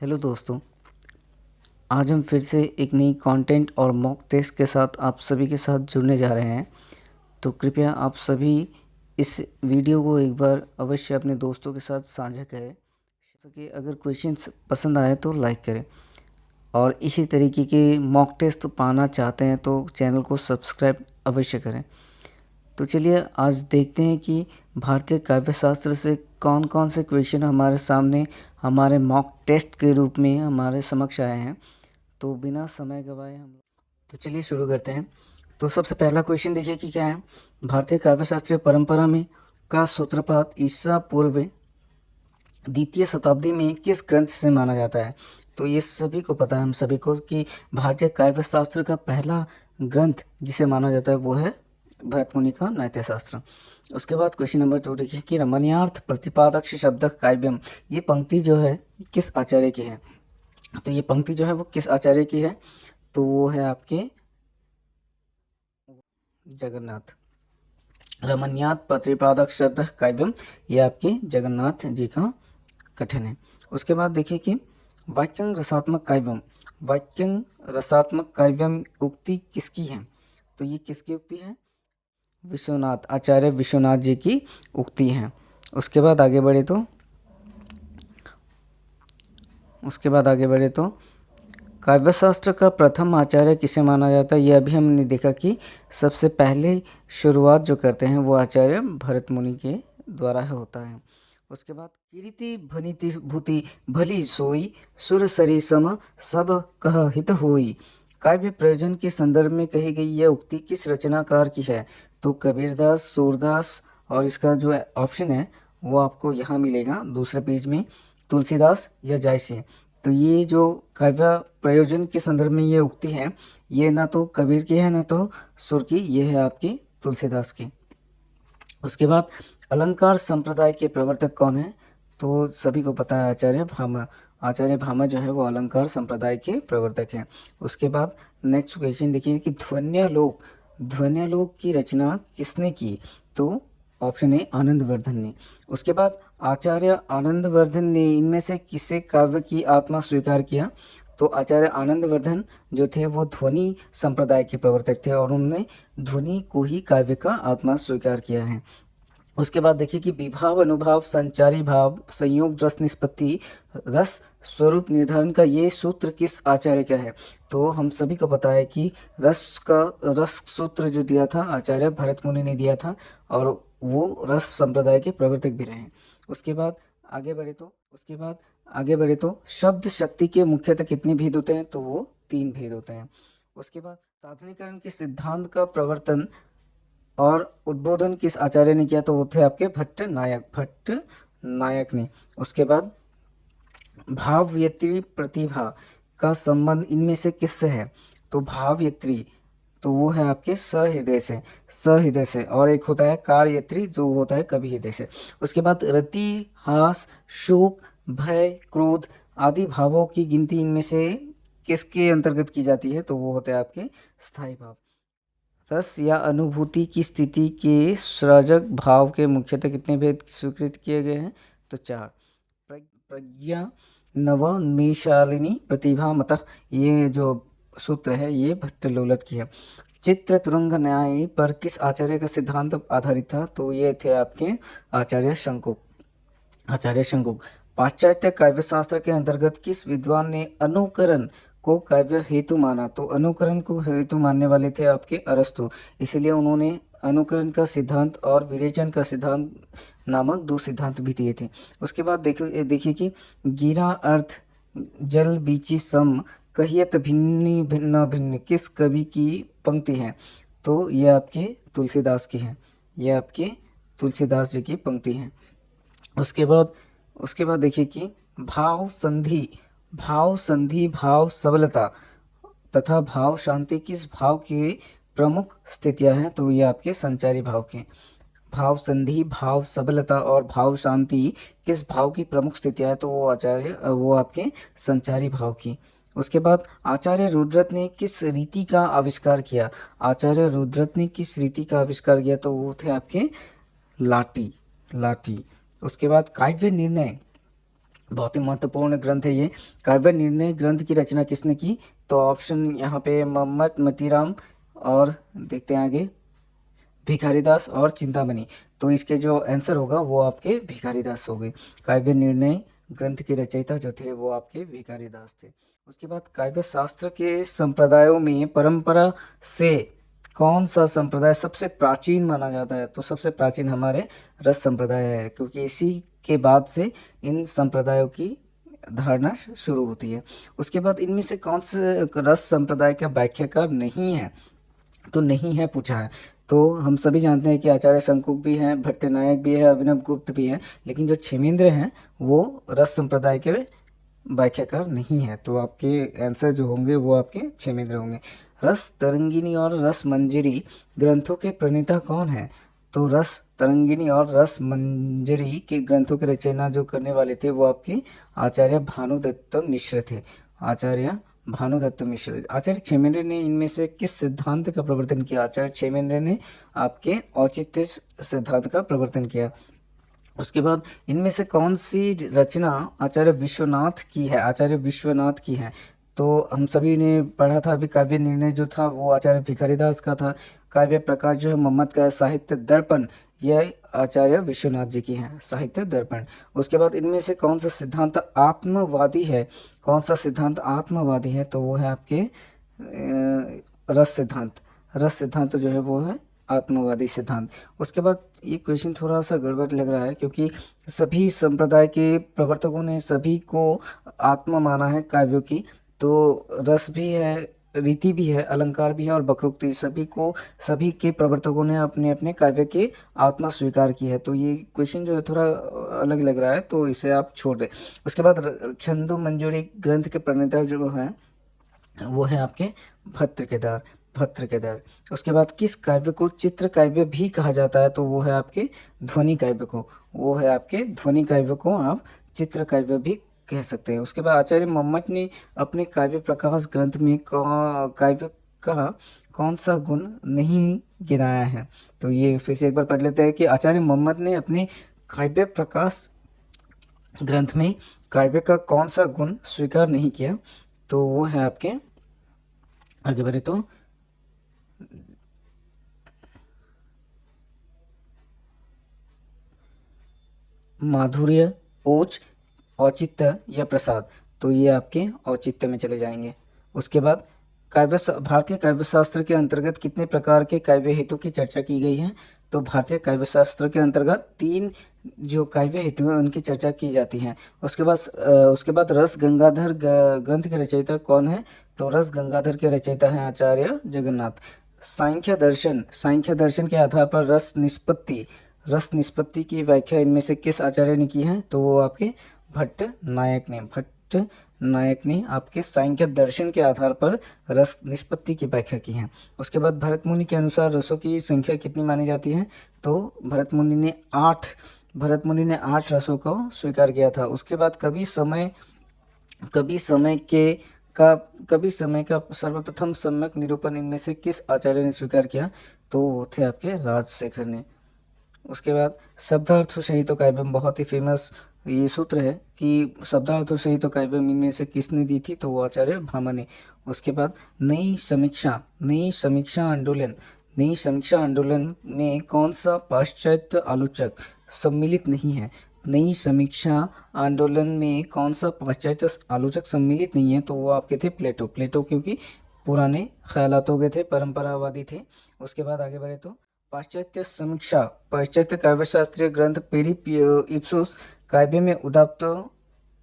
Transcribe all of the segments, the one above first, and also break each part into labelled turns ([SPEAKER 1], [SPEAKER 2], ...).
[SPEAKER 1] Hello दोस्तों, आज हम फिर से एक नई कंटेंट और मॉक टेस्ट के साथ आप सभी के साथ जुड़ने जा रहे हैं। तो कृपया आप सभी इस वीडियो को एक बार अवश्य अपने दोस्तों के साथ साझा करें। कि अगर क्वेश्चंस पसंद आए तो लाइक करें और इसी तरीके के मॉक टेस्ट पाना चाहते हैं तो चैनल को सब्सक्राइब अवश्य करें। तो चलिए आज देखते हैं कि भारतीय काव्य शास्त्र से कौन कौन से क्वेश्चन हमारे सामने हमारे मॉक टेस्ट के रूप में हमारे समक्ष आए हैं। तो बिना समय गवाए हम तो चलिए शुरू करते हैं। तो सबसे पहला क्वेश्चन देखिए कि क्या है। भारतीय काव्य शास्त्रीय परंपरा में का सूत्रपात ईसा पूर्व द्वितीय शताब्दी में किस ग्रंथ से माना जाता है। तो ये सभी को पता है, हम सभी को, कि भारतीय काव्य शास्त्र का पहला ग्रंथ जिसे माना जाता है वो है भरत मुनि का नाट्य शास्त्र। उसके बाद क्वेश्चन नंबर 2 देखिए कि रमणीयार्थ प्रतिपादक शब्द काव्यम, ये पंक्ति जो है किस आचार्य की है। तो ये पंक्ति जो है वो किस आचार्य की है, तो वो है आपके जगन्नाथ। रमणीयार्थ प्रतिपादक शब्द काव्यम, ये आपके जगन्नाथ जी का कथन है। उसके बाद देखिए कि वाक्यं रसात्मक काव्यम, वाक्यं रसात्मक काव्यम उक्ति किसकी है। तो ये किसकी उक्ति है, विश्वनाथ, आचार्य विश्वनाथ जी की उक्ति है। उसके बाद आगे बढ़े तो काव्यशास्त्र का प्रथम आचार्य किसे माना जाता है। यह अभी हमने देखा कि सबसे पहले शुरुआत जो करते हैं वो आचार्य भरत मुनि के द्वारा होता है। उसके बाद कीर्ति भनिति भूति भली सोई सुर सरी सम सब कह हित होई, काव्य प्रयोजन के संदर्भ में कही गई यह उक्ति किस रचनाकार की है। तो कबीरदास, सूरदास, और इसका जो ऑप्शन है वो आपको यहाँ मिलेगा दूसरे पेज में, तुलसीदास या जायसी। तो ये जो काव्य प्रयोजन के संदर्भ में ये उक्ति है, ये ना तो कबीर की है ना तो सुर की, ये है आपकी तुलसीदास की। उसके बाद अलंकार संप्रदाय के प्रवर्तक कौन है। तो सभी को पता है आचार्य भामा। आचार्य भामा जो है वो अलंकार संप्रदाय के प्रवर्तक हैं। उसके बाद नेक्स्ट क्वेश्चन देखिए कि ध्वन्यालोक की रचना किसने की। तो ऑप्शन ए आनंदवर्धन ने। उसके बाद आचार्य आनंदवर्धन ने इनमें से किसे काव्य की आत्मा स्वीकार किया। तो आचार्य आनंदवर्धन जो थे वो ध्वनि संप्रदाय के प्रवर्तक थे और उन्होंने ध्वनि को ही काव्य का आत्मा स्वीकार किया है। उसके बाद देखिए कि विभाव अनुभाव संचारी भाव संयोग रस निष्पत्ति रस स्वरूप निर्धारण का ये सूत्र किस आचार्य का है। तो हम सभी को पता है कि रस सूत्र जो दिया था आचार्य भरत मुनि ने दिया था और वो रस संप्रदाय के प्रवर्तक भी रहे। उसके बाद आगे बढ़े तो शब्द शक्ति के मुख्यतः कितने भेद होते हैं। तो वो 3 भेद होते हैं। उसके बाद साधारणीकरण के सिद्धांत का प्रवर्तन और उद्बोधन किस आचार्य ने किया। तो वो थे आपके भट्ट नायक ने। उसके बाद भावयत्री प्रतिभा का संबंध इनमें से किससे है। तो भावयत्री तो वो है आपके सहृदय से और एक होता है कार्यत्री जो होता है कवि हृदय से। उसके बाद रति हास शोक भय क्रोध आदि भावों की गिनती इनमें से किसके अंतर्गत की जाती है। तो वो होते हैं आपके स्थायी भाव। रस या अनुभूति की स्थिति के सृजक भाव के मुख्यतः कितने भेद स्वीकृत किए गए हैं। तो 4। प्रज्ञा नवोन्मेषालिनी प्रतिभा मतः, ये जो सूत्र है ये भट्टलोलत की है। चित्र तुरंग न्याय पर किस आचार्य का सिद्धांत आधारित था। तो ये थे आपके आचार्य शंकुक। पाश्चात्य काव्य शास्त्र के अंतर्गत किस विद्वान ने अनुकरण को काव्य हेतु माना। तो अनुकरण को हेतु मानने वाले थे आपके अरस्तु, इसीलिए उन्होंने अनुकरण का सिद्धांत और विरेचन का सिद्धांत नामक 2 सिद्धांत भी दिए थे। उसके बाद देखिए कि गिरा अर्थ जल बीची सम कहियत भिन्नी भिन्न भिन्न किस कवि की पंक्ति है। तो ये आपके तुलसीदास की है, ये आपके तुलसीदास जी की पंक्ति है। उसके बाद देखिए कि भाव संधि भाव सबलता तथा भाव शांति किस भाव की प्रमुख स्थितियां हैं। तो ये आपके संचारी भाव के। भाव संधि भाव सबलता और भाव शांति किस भाव की प्रमुख स्थितियां हैं। तो वो आपके संचारी भाव की। उसके बाद आचार्य रुद्रत ने किस रीति का आविष्कार किया। आचार्य रुद्रत ने किस रीति का आविष्कार किया। तो वो थे आपके लाटी। उसके बाद काव्य निर्णय बहुत ही महत्वपूर्ण ग्रंथ है ये। काव्य निर्णय ग्रंथ की रचना किसने की? तो ऑप्शन यहाँ पे मोहम्मद मतीराम और देखते हैं आगे भिखारीदास और चिंतामणि। तो इसके जो आंसर होगा वो आपके भिखारीदास हो गए। काव्य निर्णय ग्रंथ के रचयिता जो थे वो आपके भिखारीदास थे। उसके बाद काव्य शास्त्र के संप्रदायों में परंपरा से कौन सा संप्रदाय सबसे प्राचीन माना जाता है? तो सबसे प्राचीन हमारे रस संप्रदाय है, क्योंकि इसी के बाद से इन संप्रदायों की धारणा शुरू होती है। उसके बाद इनमें से कौन से रस संप्रदाय का व्याख्याकार नहीं है? तो नहीं है पूछा है। तो हम सभी जानते हैं कि आचार्य शंकुक भी हैं, भट्टनायक भी है, अभिनव गुप्त भी हैं, लेकिन जो क्षेमेंद्र हैं वो रस संप्रदाय के व्याख्याकार नहीं है। तो आपके आंसर जो होंगे वो आपके क्षेमेंद्र होंगे। रस तरंगिनी और रस मंजरी ग्रंथों के प्रणेता कौन है? तो रस तरंगिनी और रस मंजरी के ग्रंथों की रचना जो करने वाले थे वो आपके आचार्य भानुदत्त मिश्र थे। आचार्य भानुदत्त मिश्र। आचार्य क्षेमेंद्र ने इनमें से किस सिद्धांत का प्रवर्तन किया? आचार्य क्षेमेंद्र ने आपके औचित्य सिद्धांत का प्रवर्तन किया। उसके बाद इनमें से कौन सी रचना आचार्य विश्वनाथ की है? आचार्य विश्वनाथ की है। तो हम सभी ने पढ़ा था अभी, काव्य निर्णय जो था वो आचार्य भिखारीदास का था। काव्य प्रकाश जो है मोहम्मद का है। साहित्य दर्पण यह आचार्य विश्वनाथ जी की है, साहित्य दर्पण। उसके बाद इनमें से कौन सा सिद्धांत आत्मवादी है? कौन सा सिद्धांत आत्मवादी है? तो वो है आपके रस सिद्धांत। रस सिद्धांत जो है वो है आत्मवादी सिद्धांत। उसके बाद ये क्वेश्चन थोड़ा सा गड़बड़ लग रहा है, क्योंकि सभी संप्रदाय के प्रवर्तकों ने सभी को आत्मा माना है काव्यों की। तो रस भी है, रीति भी है, अलंकार भी है और वक्रोक्ति, सभी के प्रवर्तकों ने अपने अपने काव्य के आत्मा स्वीकार की है। तो ये क्वेश्चन जो है थोड़ा अलग लग रहा है, तो इसे आप छोड़ दें। उसके बाद छंदो मंजूरी ग्रंथ के प्रणेता जो है वो है आपके भट्ट केदार। उसके बाद किस काव्य को चित्र काव्य भी कहा जाता है? तो वो है आपके ध्वनि काव्य को। वो है आपके ध्वनि काव्य को आप चित्र काव्य भी कह सकते हैं। उसके बाद आचार्य मोहम्मद ने अपने काव्य प्रकाश ग्रंथ में काव्य का कौन सा गुण नहीं गिनाया है? तो ये फिर से एक बार पढ़ लेते हैं कि आचार्य मोहम्मद ने अपने काव्य प्रकाश ग्रंथ में काव्य का कौन सा गुण स्वीकार नहीं किया? तो वो है आपके, आगे बढ़े तो माधुर्य, ओज, औचित्य या प्रसाद। तो ये आपके औचित्य में चले जाएंगे। उसके बाद भारतीय काव्य शास्त्र के अंतर्गत कितने प्रकार के काव्य हेतु की चर्चा की गई है? तो भारतीय काव्य शास्त्र के अंतर्गत 3 जो काव्य हेतु हैं उनकी चर्चा की जाती है। उसके बाद रस गंगाधर ग्रंथ के रचयिता कौन है? तो रस गंगाधर के रचयिता हैं आचार्य जगन्नाथ। सांख्य दर्शन के आधार पर रस निष्पत्ति की व्याख्या इनमें से किस आचार्य ने की है? तो वो आपके भट्ट नायक ने आपके सांख्य दर्शन के आधार पर रस निष्पत्ति की व्याख्या की है। उसके बाद भरत मुनि के अनुसार रसों की संख्या कितनी मानी जाती है? तो भरत मुनि ने 8 रसों को स्वीकार किया था। उसके बाद कवि समय का सर्वप्रथम सम्यक निरूपण इनमें से किस आचार्य ने स्वीकार किया? तो वो थे आपके राजशेखर ने। उसके बाद शब्दार्थों सहित काव्य, बहुत ही फेमस ये सूत्र है कि शब्दार्थों सहित काव्य इनमें से किसने दी थी? तो वो आचार्य भामा ने। उसके बाद नई समीक्षा आंदोलन में कौन सा पाश्चात्य आलोचक सम्मिलित नहीं है? नई समीक्षा आंदोलन में कौन सा पाश्चात्य आलोचक सम्मिलित नहीं है? तो वो आपके थे प्लेटो, क्योंकि पुराने ख्यालातों के थे, परंपरावादी थे। उसके बाद आगे बढ़े तो पाश्चात्य काव्यशास्त्रीय ग्रंथ पेरिप्सुस काव्य में उदात्त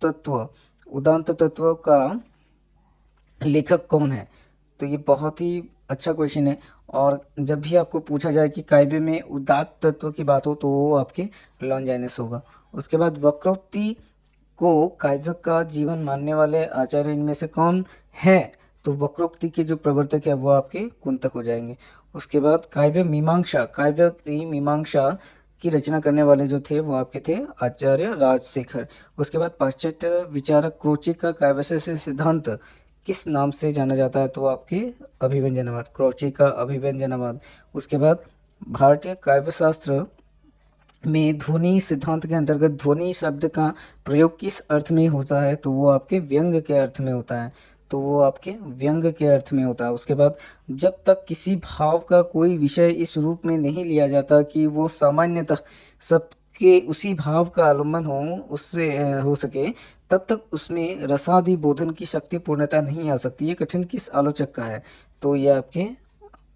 [SPEAKER 1] तत्व का लेखक कौन है? तो ये बहुत ही अच्छा क्वेश्चन है, और जब भी आपको पूछा जाए कि काव्य में उदात्त तत्व की बात हो तो वो आपके लॉन्जाइनस होगा। उसके बाद वक्रोक्ति को काव्य का जीवन मानने वाले आचार्य इनमें से कौन है? तो वक्रोक्ति के जो प्रवर्तक है वो आपके कुंतक हो जाएंगे। उसके बाद काव्य की मीमांसा की रचना करने वाले जो थे वो आपके थे आचार्य राजशेखर। उसके बाद पाश्चात्य विचारक क्रोची का काव्यशास्त्र सिद्धांत किस नाम से जाना जाता है? तो आपके अभिव्यंजनवाद, क्रोची का अभिव्यंजनवाद। उसके बाद भारतीय काव्यशास्त्र में ध्वनि सिद्धांत के अंतर्गत ध्वनि शब्द का प्रयोग किस अर्थ में होता है, तो वो आपके व्यंग के अर्थ में होता है। तो वो आपके व्यंग के अर्थ में होता है। उसके बाद जब तक किसी भाव का कोई विषय इस रूप में नहीं लिया जाता कि वो सामान्यतः सबके उसी भाव का अवलंबन हो उससे हो सके, तब तक उसमें रसादि बोधन की शक्ति पूर्णता नहीं आ सकती। ये कथन किस आलोचक का है, तो ये आपके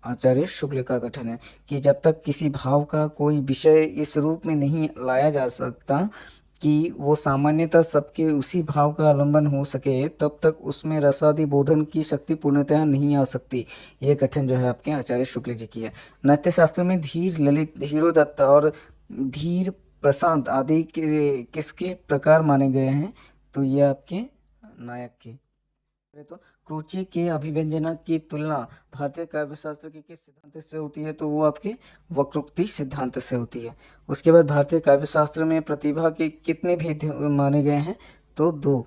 [SPEAKER 1] आचार्य शुक्ल का कथन है कि जब तक किसी भाव का कोई विषय इस रूप में नहीं लाया जा सकता कि वो सामान्यतः सबके उसी भाव का अवलंबन हो सके, तब तक उसमें रसादि बोधन की शक्ति पूर्णतः नहीं आ सकती। ये कथन जो है आपके आचार्य शुक्ल जी की है। नाट्य शास्त्र में धीर, ललित, धीरोदत्त और धीर प्रशांत आदि किसके प्रकार माने गए हैं, तो ये आपके नायक के। तो क्रोची के अभिव्यंजना की तुलना भारतीय काव्यशास्त्र के किस सिद्धांत से होती है, तो वो आपके वक्रोक्ति सिद्धांत से होती है। उसके बाद भारतीय काव्यशास्त्र में प्रतिभा के कितने भेद माने गए हैं, तो दो,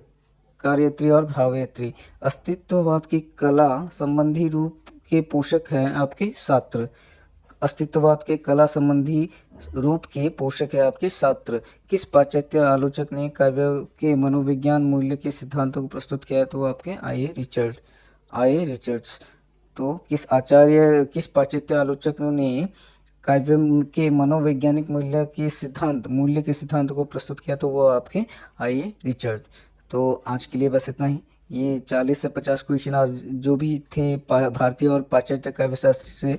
[SPEAKER 1] कार्यत्री और भावयत्री। अस्तित्ववाद की कला संबंधी रूप के पोषक हैं आपके शास्त्र। अस्तित्ववाद के कला संबंधी रूप के पोषक है आपके शास्त्र। किस पाश्चात्य आलोचक ने काव्य के मनोविज्ञान मूल्य के सिद्धांतों को प्रस्तुत किया है, तो आपके आई ए रिचर्ड्स। तो किस पाश्चात्य आलोचक ने काव्य के मनोवैज्ञानिक मूल्य के सिद्धांत को प्रस्तुत किया, तो वो आपके आई ए रिचर्ड। तो आज के लिए बस इतना ही। ये 40 से 50 क्वेश्चन आज जो भी थे भारतीय और पाश्चात्य काव्यशास्त्र से,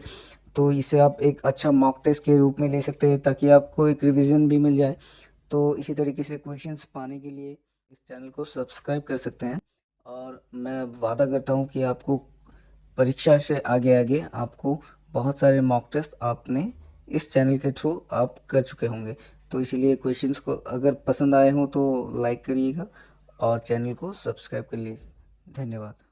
[SPEAKER 1] तो इसे आप एक अच्छा मॉक टेस्ट के रूप में ले सकते हैं ताकि आपको एक रिवीजन भी मिल जाए। तो इसी तरीके से क्वेश्चंस पाने के लिए इस चैनल को सब्सक्राइब कर सकते हैं। और मैं वादा करता हूँ कि आपको परीक्षा से आगे आगे आपको बहुत सारे मॉक टेस्ट आपने इस चैनल के थ्रू आप कर चुके होंगे। तो इसीलिए क्वेश्चंस को अगर पसंद आए हों तो लाइक करिएगा और चैनल को सब्सक्राइब कर लीजिए। धन्यवाद।